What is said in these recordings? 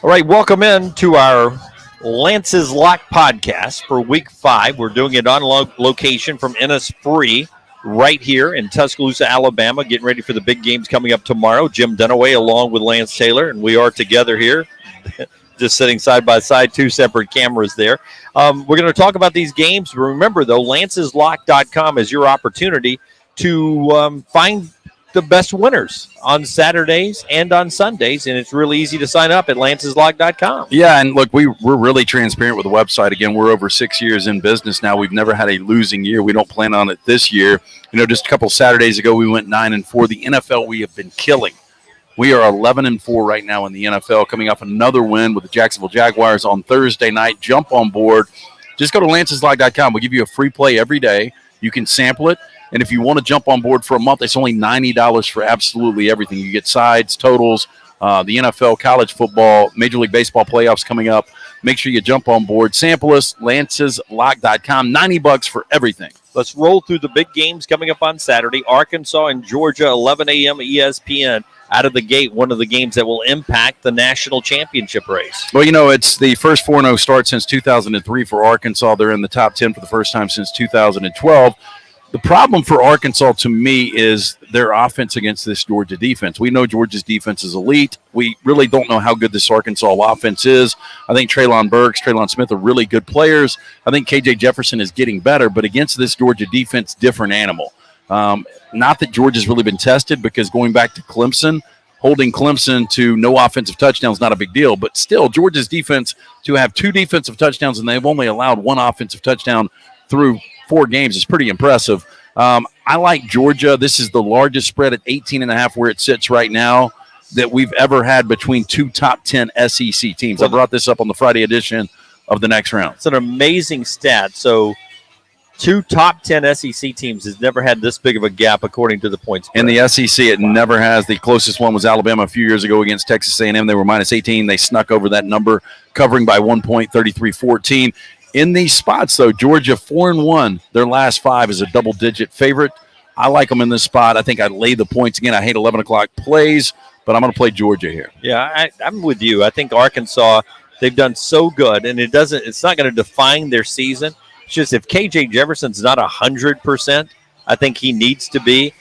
All right, welcome in to our Lance's Lock podcast for week 5. We're doing it on location from Innisfree right here in Tuscaloosa, Alabama, getting ready for the big games coming up tomorrow. Jim Dunaway along with Lance Taylor, and we are together here, just sitting side by side, 2 separate cameras there. We're going to talk about these games. Remember, though, lanceslock.com is your opportunity to find the best winners on Saturdays and on Sundays, and it's really easy to sign up at lanceslock.com. Yeah, and look, we're really transparent with the website. Again, we're over 6 years in business now. We've never had a losing year. We don't plan on it this year. Just a couple Saturdays ago, we went 9-4. The NFL, we have been killing. We are 11-4 right now in the NFL, coming off another win with the Jacksonville Jaguars on Thursday night. Jump on board. Just go to lanceslock.com. We'll give you a free play every day. You can sample it. And if you want to jump on board for a month, it's only $90 for absolutely everything. You get sides, totals, the NFL, college football, Major League Baseball playoffs coming up. Make sure you jump on board. Sample us, lanceslock.com, $90 for everything. Let's roll through the big games coming up on Saturday. Arkansas and Georgia, 11 a.m. ESPN. Out of the gate, one of the games that will impact the national championship race. Well, it's the first 4-0 start since 2003 for Arkansas. They're in the top 10 for the first time since 2012. The problem for Arkansas, to me, is their offense against this Georgia defense. We know Georgia's defense is elite. We really don't know how good this Arkansas offense is. I think Treylon Burks, Treylon Smith are really good players. I think KJ Jefferson is getting better, but against this Georgia defense, different animal. Not that Georgia's really been tested, because going back to Clemson, holding Clemson to no offensive touchdowns is not a big deal. But still, Georgia's defense, to have 2 defensive touchdowns and they've only allowed 1 offensive touchdown through 4 games is pretty impressive. I like Georgia. This is the largest spread at 18.5 where it sits right now that we've ever had between 2 top 10 SEC teams. I brought this up on the Friday edition of the Next Round. It's an amazing stat. So 2 top 10 SEC teams has never had this big of a gap according to the points spread. In the SEC, it never has. The closest one was Alabama a few years ago against Texas A&M. They were minus 18. They snuck over that number, covering by 1 point, 33-14. In these spots, though, Georgia 4-1. Their last 5 is a double-digit favorite. I like them in this spot. I think I'd lay the points again. I hate 11 o'clock plays, but I'm going to play Georgia here. Yeah, I'm with you. I think Arkansas, they've done so good, and it's not going to define their season. It's just if KJ Jefferson's not 100%, I think he needs to be.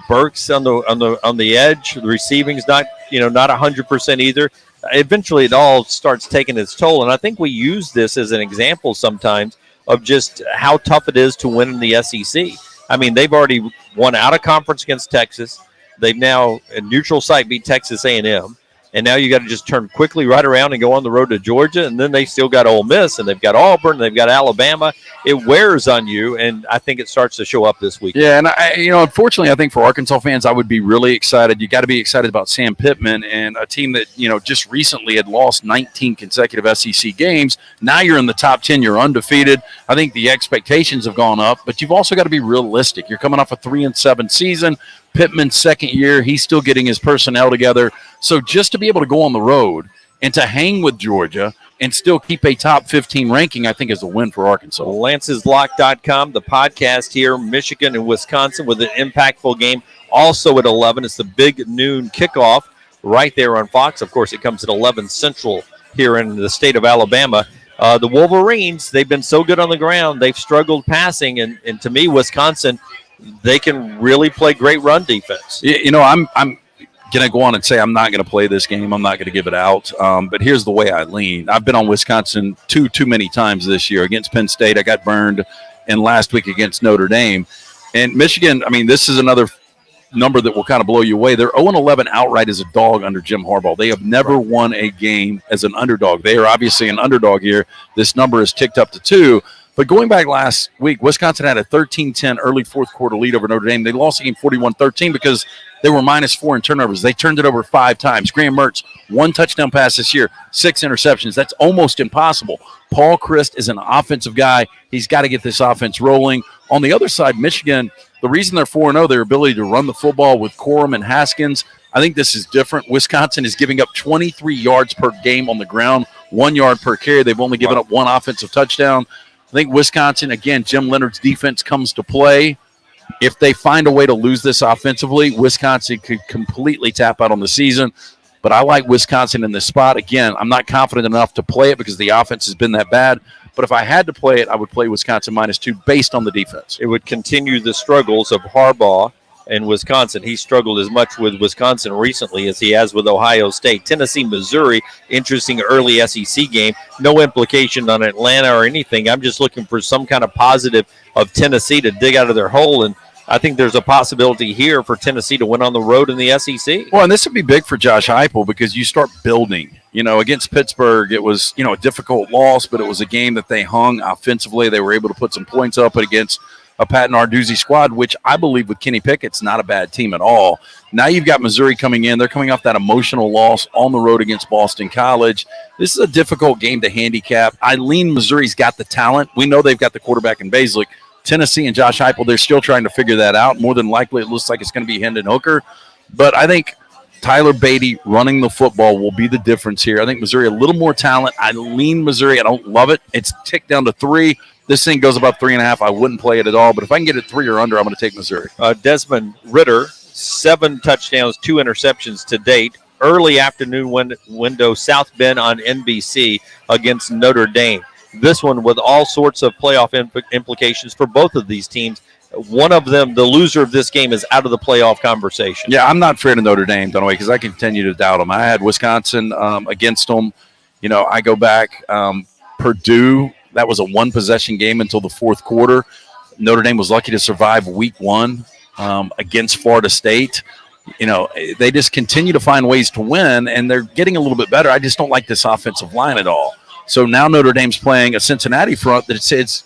Burks on the edge, the receiving's not 100% either. Eventually, it all starts taking its toll, and I think we use this as an example sometimes of just how tough it is to win in the SEC. I mean, they've already won out of conference against Texas. They've now, in neutral site, beat Texas A&M. And now you got to just turn quickly right around and go on the road to Georgia. And then they still got Ole Miss, and they've got Auburn, and they've got Alabama. It wears on you, and I think it starts to show up this week. Yeah, and unfortunately, I think for Arkansas fans, I would be really excited. You got to be excited about Sam Pittman and a team that just recently had lost 19 consecutive SEC games. Now you're in the top 10. You're undefeated. I think the expectations have gone up, but you've also got to be realistic. You're coming off a 3-7 season. Pittman's second year, he's still getting his personnel together. So just to be able to go on the road and to hang with Georgia and still keep a top 15 ranking, I think is a win for Arkansas. LancesLock.com, the podcast here, Michigan and Wisconsin with an impactful game. Also at 11, it's the big noon kickoff right there on Fox. Of course, it comes at 11 Central here in the state of Alabama. The Wolverines, they've been so good on the ground. They've struggled passing, and to me, Wisconsin, they can really play great run defense. I'm going to go on and say I'm not going to play this game. I'm not going to give it out. But here's the way I lean. I've been on Wisconsin too many times this year. Against Penn State, I got burned, and last week against Notre Dame. And Michigan, this is another number that will kind of blow you away. They're 0-11 outright as a dog under Jim Harbaugh. They have never won a game as an underdog. They are obviously an underdog here. This number is ticked up to 2. But going back last week, Wisconsin had a 13-10 early fourth quarter lead over Notre Dame. They lost the game 41-13 because they were -4 in turnovers. They turned it over 5 times. Graham Mertz, 1 touchdown pass this year, 6 interceptions. That's almost impossible. Paul Chryst is an offensive guy. He's got to get this offense rolling. On the other side, Michigan, the reason they're 4-0, their ability to run the football with Corum and Haskins, I think this is different. Wisconsin is giving up 23 yards per game on the ground, 1 yard per carry. They've only given up 1 offensive touchdown. I think Wisconsin, again, Jim Leonard's defense comes to play. If they find a way to lose this offensively, Wisconsin could completely tap out on the season. but I like Wisconsin in this spot. Again, I'm not confident enough to play it because the offense has been that bad. But if I had to play it, I would play Wisconsin -2 based on the defense. It would continue the struggles of Harbaugh in Wisconsin. He struggled as much with Wisconsin recently as he has with Ohio State. Tennessee, Missouri, interesting early SEC game. No implication on Atlanta or anything. I'm just looking for some kind of positive of Tennessee to dig out of their hole, and I think there's a possibility here for Tennessee to win on the road in the SEC. Well, and this would be big for Josh Heupel because you start building. Against Pittsburgh, it was, a difficult loss, but it was a game that they hung offensively. They were able to put some points up against a Pat Narduzzi squad, which I believe with Kenny Pickett's not a bad team at all. Now you've got Missouri coming in. They're coming off that emotional loss on the road against Boston College. This is a difficult game to handicap. I lean Missouri's got the talent. We know they've got the quarterback in Baszler. Tennessee and Josh Heupel, they're still trying to figure that out. More than likely, it looks like it's going to be Hendon Hooker. But I think Tyler Beatty running the football will be the difference here. I think Missouri a little more talent. I lean Missouri. I don't love it. It's ticked down to 3. This thing goes about 3.5. I wouldn't play it at all. But if I can get it 3 or under, I'm going to take Missouri. Desmond Ridder, 7 touchdowns, 2 interceptions to date. Early afternoon window, South Bend on NBC against Notre Dame. This one with all sorts of playoff implications for both of these teams. One of them, the loser of this game, is out of the playoff conversation. Yeah, I'm not afraid of Notre Dame, Dunaway, because I continue to doubt them. I had Wisconsin against them. I go back. Purdue, that was a one-possession game until the fourth quarter. Notre Dame was lucky to survive week 1 against Florida State. They just continue to find ways to win, and they're getting a little bit better. I just don't like this offensive line at all. So now Notre Dame's playing a Cincinnati front that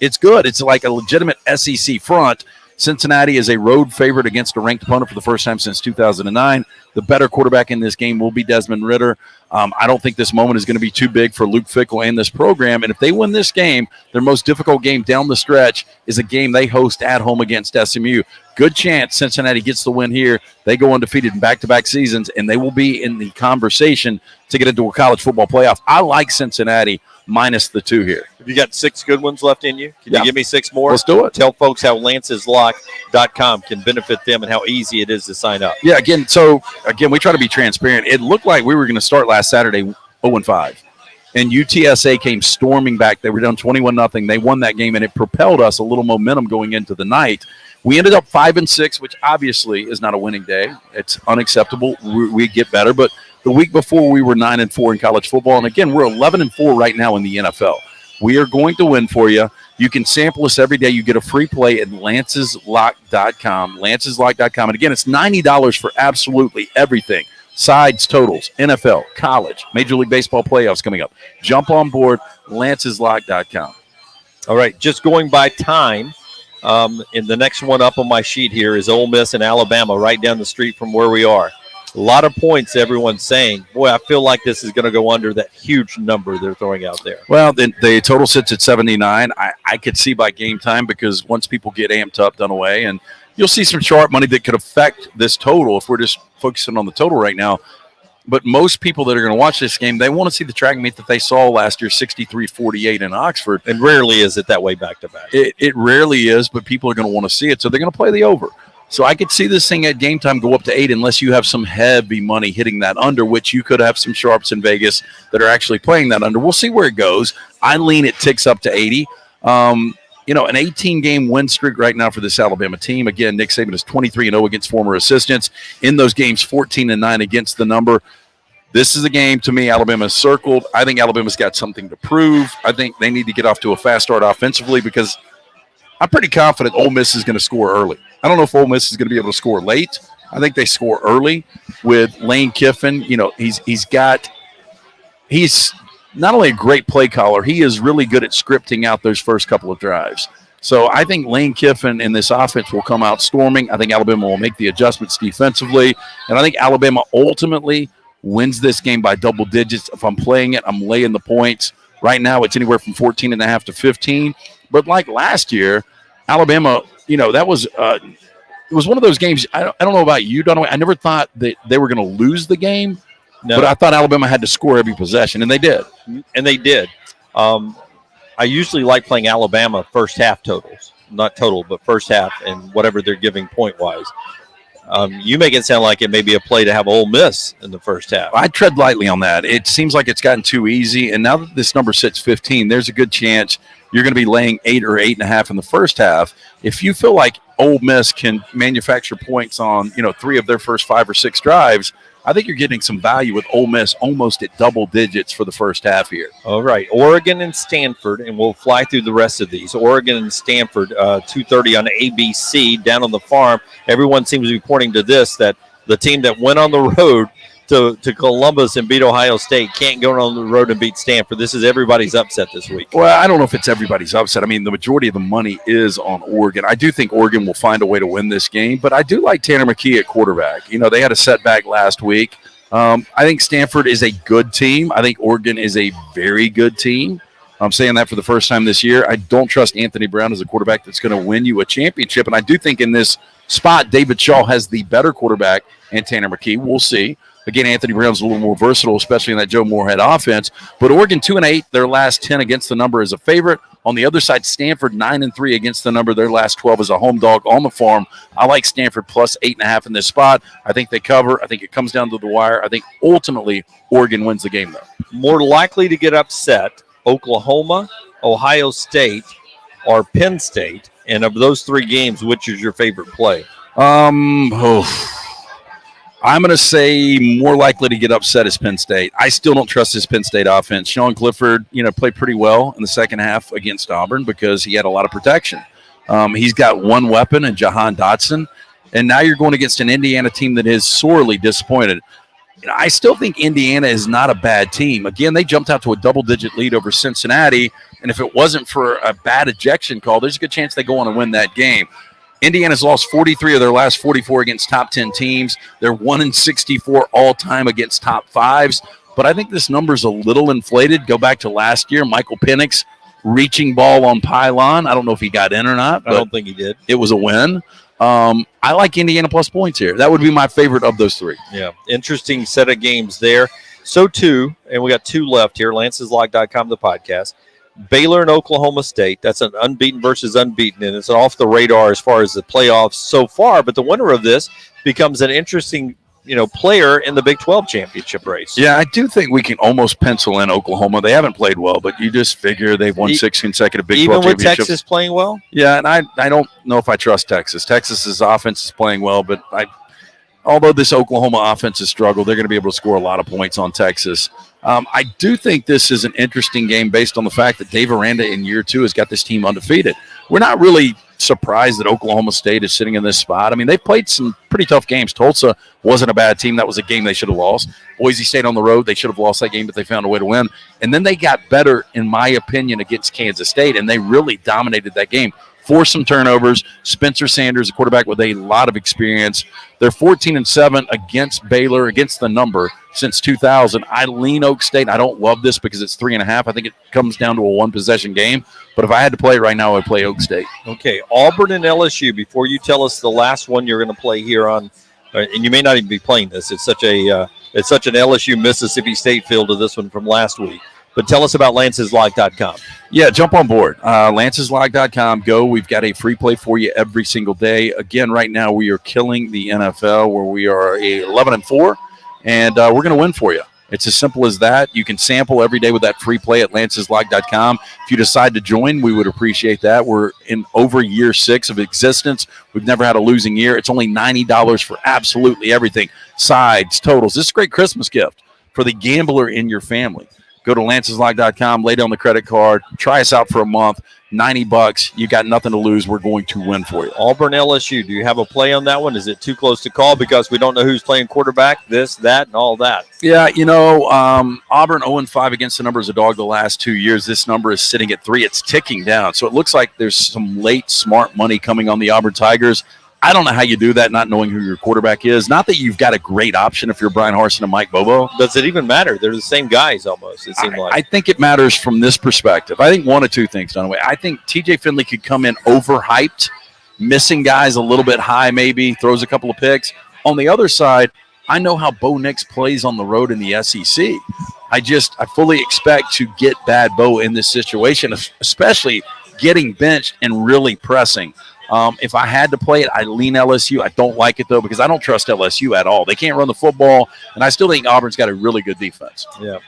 it's good. It's like a legitimate SEC front. Cincinnati is a road favorite against a ranked opponent for the first time since 2009. The better quarterback in this game will be Desmond Ridder. I don't think this moment is going to be too big for Luke Fickell and this program. And if they win this game, their most difficult game down the stretch is a game they host at home against SMU. Good chance Cincinnati gets the win here. They go undefeated in back-to-back seasons, and they will be in the conversation to get into a college football playoff. I like Cincinnati -2 here. Have you got 6 good ones left in you? Can you give me 6 more? Let's do it. Tell folks how lanceslock.com can benefit them and how easy it is to sign up. Yeah, again, we try to be transparent. It looked like we were going to start last Saturday 0-5. And UTSA came storming back. They were down 21-0. They won that game, and it propelled us a little momentum going into the night. We ended up 5-6, which obviously is not a winning day. It's unacceptable. We get better, but the week before we were 9-4 in college football, and again we're 11-4 right now in the NFL. We are going to win for you. You can sample us every day. You get a free play at lanceslock.com. Lanceslock.com, and again it's $90 for absolutely everything. Sides, totals, NFL, college, Major League Baseball playoffs coming up. Jump on board, lanceslock.com. All right, just going by time. And the next one up on my sheet here is Ole Miss and Alabama, right down the street from where we are. A lot of points, everyone's saying. Boy, I feel like this is going to go under that huge number they're throwing out there. Well, the total sits at 79. I could see by game time because once people get amped up, Dunaway, and you'll see some sharp money that could affect this total if we're just focusing on the total right now. But most people that are going to watch this game, they want to see the track meet that they saw last year, 63-48 in Oxford. And rarely is it that way back-to-back. It rarely is, but people are going to want to see it, so they're going to play the over. So I could see this thing at game time go up to 8 unless you have some heavy money hitting that under, which you could have some sharps in Vegas that are actually playing that under. We'll see where it goes. I lean it ticks up to 80. An 18-game win streak right now for this Alabama team. Again, Nick Saban is 23-0 against former assistants. In those games, 14-9 against the number. This is a game, to me, Alabama's circled. I think Alabama's got something to prove. I think they need to get off to a fast start offensively because I'm pretty confident Ole Miss is going to score early. I don't know if Ole Miss is going to be able to score late. I think they score early with Lane Kiffin. He's not only a great play caller, he is really good at scripting out those first couple of drives. So I think Lane Kiffin and this offense will come out storming. I think Alabama will make the adjustments defensively. And I think Alabama ultimately wins this game by double digits. If I'm playing it, I'm laying the points. Right now, it's anywhere from 14.5 to 15. But like last year, Alabama, that was it was one of those games. I don't know about you, Donovan. I never thought that they were going to lose the game, but I thought Alabama had to score every possession, and they did. And they did. I usually like playing Alabama first half totals. Not total, but first half and whatever they're giving point-wise. You make it sound like it may be a play to have Ole Miss in the first half. I tread lightly on that. It seems like it's gotten too easy, and now that this number sits 15, there's a good chance you're going to be laying 8 or 8.5 in the first half. If you feel like Ole Miss can manufacture points on 3 of their first 5 or 6 drives, I think you're getting some value with Ole Miss almost at double digits for the first half here. All right, Oregon and Stanford, and we'll fly through the rest of these. Oregon and Stanford, 2:30 on ABC down on the farm. Everyone seems to be pointing to this, that the team that went on the road to Columbus and beat Ohio State can't go on the road and beat Stanford. This is everybody's upset this week. Well, I don't know if it's everybody's upset. I mean, the majority of the money is on Oregon. I do think Oregon will find a way to win this game, but I do like Tanner McKee at quarterback. They had a setback last week. I think Stanford is a good team. I think Oregon is a very good team. I'm saying that for the first time this year. I don't trust Anthony Brown as a quarterback that's going to win you a championship, and I do think in this spot, David Shaw has the better quarterback and Tanner McKee. We'll see. Again, Anthony Brown's a little more versatile, especially in that Joe Moorhead offense. But Oregon 2-8, their last 10 against the number is a favorite. On the other side, Stanford 9-3 against the number. Their last 12 is a home dog on the farm. I like Stanford plus 8.5 in this spot. I think they cover. I think it comes down to the wire. I think ultimately Oregon wins the game, though. More likely to get upset, Oklahoma, Ohio State, or Penn State. And of those 3 games, which is your favorite play? I'm going to say more likely to get upset is Penn State. I still don't trust this Penn State offense. Sean Clifford, played pretty well in the second half against Auburn because he had a lot of protection. He's got one weapon in Jahan Dotson, and now you're going against an Indiana team that is sorely disappointed. I still think Indiana is not a bad team. Again, they jumped out to a double-digit lead over Cincinnati, and if it wasn't for a bad ejection call, there's a good chance they go on and win that game. Indiana's lost 43 of their last 44 against top 10 teams. They're 1-64 all-time against top 5s. But I think this number's a little inflated. Go back to last year, Michael Penix reaching ball on pylon. I don't know if he got in or not. I don't think he did. It was a win. I like Indiana plus points here. That would be my favorite of those 3. Yeah, interesting set of games there. So, too, and we got 2 left here, Lance'sLock.com, the podcast. Baylor and Oklahoma State. That's an unbeaten versus unbeaten, and it's off the radar as far as the playoffs so far. But the winner of this becomes an interesting, player in the Big 12 championship race. Yeah, I do think we can almost pencil in Oklahoma. They haven't played well, but you just figure they've won 6 consecutive Big 12 championships. Even with Texas playing well? Yeah, and I don't know if I trust Texas. Texas's offense is playing well, but although this Oklahoma offense has struggled, they're going to be able to score a lot of points on Texas. I do think this is an interesting game based on the fact that Dave Aranda in year 2 has got this team undefeated. We're not really surprised that Oklahoma State is sitting in this spot. I mean, they've played some pretty tough games. Tulsa wasn't a bad team. That was a game they should have lost. Boise State on the road, they should have lost that game, but they found a way to win. And then they got better, in my opinion, against Kansas State, and they really dominated that game. Forced some turnovers. Spencer Sanders, a quarterback with a lot of experience. They're 14-7 against Baylor, against the number, since 2000. I lean Oak State. I don't love this because it's 3.5. I think it comes down to a 1-possession game. But if I had to play it right now, I'd play Oak State. Okay, Auburn and LSU. Before you tell us the last one you're going to play here on, and you may not even be playing this. It's such an LSU Mississippi State feel to this one from last week. But tell us about Lance'sLock.com. Yeah, jump on board. Lance'sLock.com. Go. We've got a free play for you every single day. Again, right now we are killing the NFL where we are 11-4, and we're going to win for you. It's as simple as that. You can sample every day with that free play at Lance'sLock.com. If you decide to join, we would appreciate that. We're in over year 6 of existence. We've never had a losing year. It's only $90 for absolutely everything. Sides, totals. This is a great Christmas gift for the gambler in your family. Go to Lance'sLock.com, lay down the credit card, try us out for a month, $90. You got nothing to lose. We're going to win for you. Auburn, LSU, do you have a play on that one? Is it too close to call because we don't know who's playing quarterback, this, that, and all that? Yeah, Auburn 0-5 against the number as a dog the last 2 years. This number is sitting at 3. It's ticking down. So it looks like there's some late smart money coming on the Auburn Tigers. I don't know how you do that, not knowing who your quarterback is. Not that you've got a great option if you're Brian Harsin and Mike Bobo. Does it even matter? They're the same guys almost, it seemed like. I think it matters from this perspective. I think one of two things, Dunaway. I think TJ Finley could come in overhyped, missing guys a little bit high maybe, throws a couple of picks. On the other side, I know how Bo Nix plays on the road in the SEC. I fully expect to get bad Bo in this situation, especially getting benched and really pressing. If I had to play it, I lean LSU. I don't like it, though, because I don't trust LSU at all. They can't run the football, and I still think Auburn's got a really good defense. Yeah,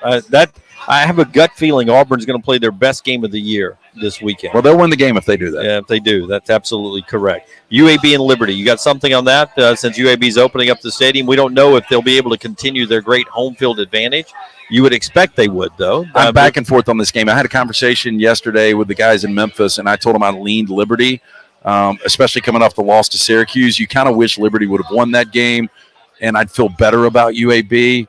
I have a gut feeling Auburn's going to play their best game of the year this weekend. Well, they'll win the game if they do that. Yeah, if they do. That's absolutely correct. UAB and Liberty, you got something on that? Since UAB's opening up the stadium, we don't know if they'll be able to continue their great home field advantage. You would expect they would, though. I'm back and forth on this game. I had a conversation yesterday with the guys in Memphis, and I told them I leaned Liberty, especially coming off the loss to Syracuse. You kind of wish Liberty would have won that game, and I'd feel better about UAB.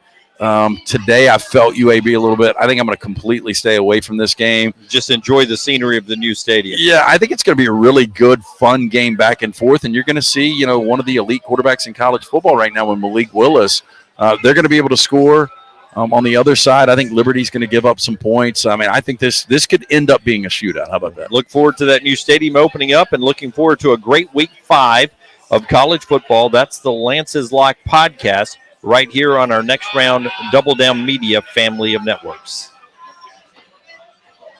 Today, I felt UAB a little bit. I think I'm going to completely stay away from this game. Just enjoy the scenery of the new stadium. Yeah, I think it's going to be a really good, fun game back and forth, and you're going to see, one of the elite quarterbacks in college football right now in Malik Willis. They're going to be able to score. On the other side, I think Liberty's going to give up some points. I mean, I think this could end up being a shootout. How about that? Look forward to that new stadium opening up and looking forward to a great week 5 of college football. That's the Lance's Lock podcast right here on our Next Round Double Down Media family of networks.